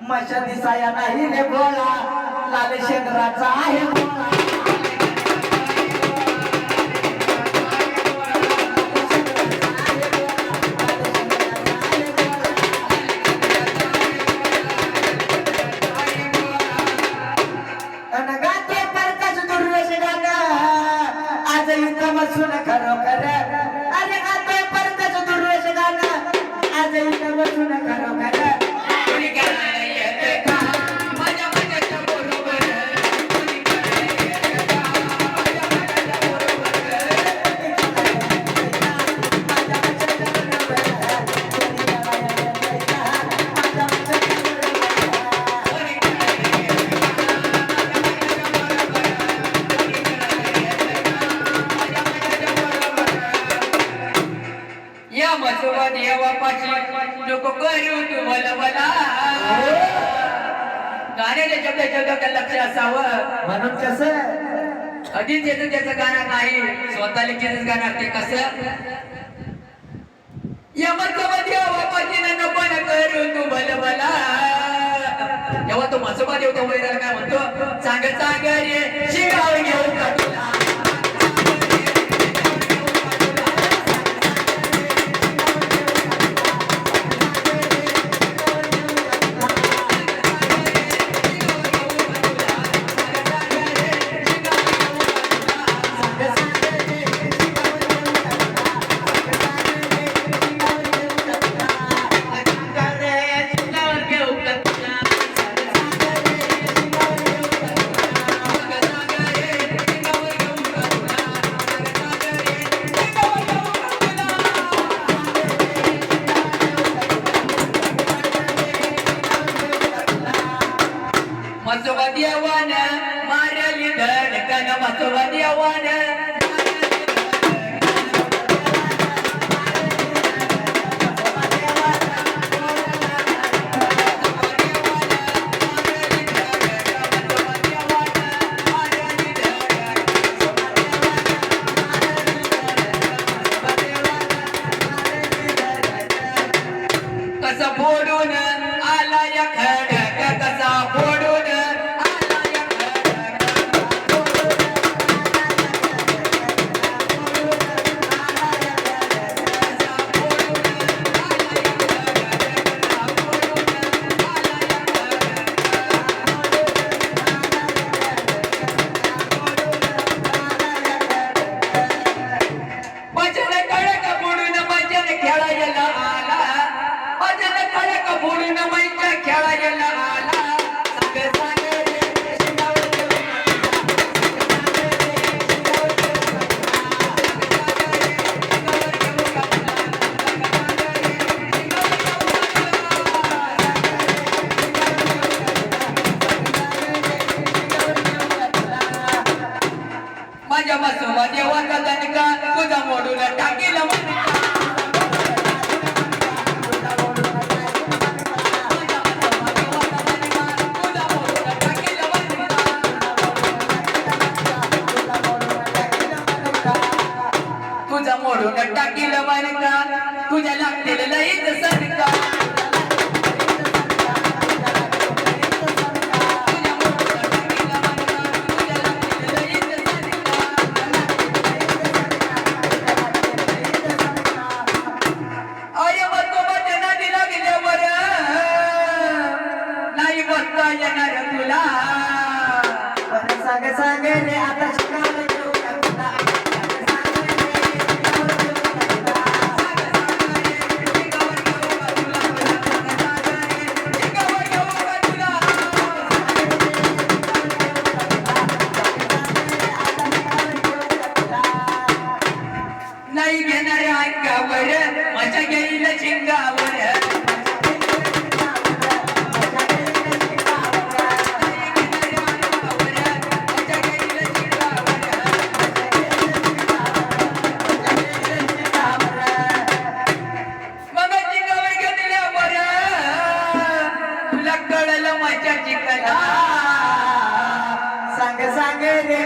मशा दिसाया नाही रे भोळा लाल शेंगराचा आहे भोळा बसून खरोखर अरे आता परतच दुर्वेश गाणं आज इथं बसून खरोखर गाण्याचे शब्द लक्ष असावं म्हणून कसं आधी त्याचं गाणं नाही स्वतः लिखितच गाणं ते कसं या मजमध्ये बापाजीनं नपण करू तू भलभला जेव्हा तो मसोबा देव तेव्हा काय म्हणतो सांग सांग रे शिगाव घेऊ का तुला तुझ्या लागतील लईच सरका नाही बसता येणार तुला सांग सांग रे आता नाही घेणार अंगावर माझ्या घेईल शिंगावर सांग सांग रे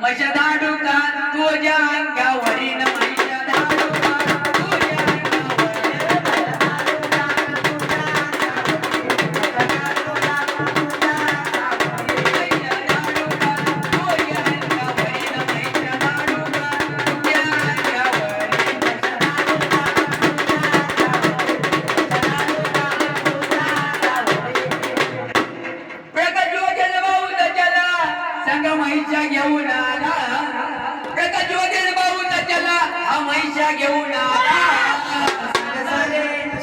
मशा दाडू का तुझ्या अंगावरील मैया दाडू का तुझ्या म्हैशा घेऊन आला प्रकाश वगैरे भाऊ त्याला हा म्हैशा घेऊन आला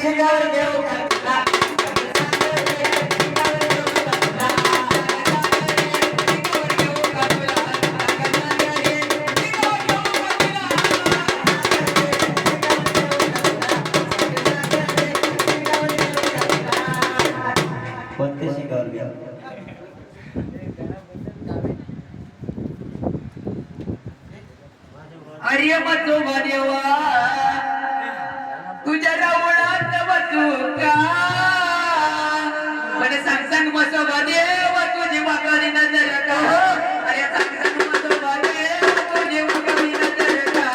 शिंगावर घेऊ का कोणते शिंगावर घ्या अरे बसू देवा तुझ्या रावणात बसू का म्हणे सांग बसो देव तुझी वाकडी नजर का अरे सांग बसो देव तुझी वाकडी नजर का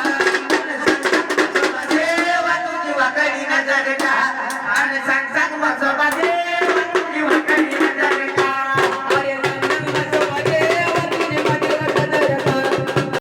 देवा तुझी वाकडी नजर का आणि सांग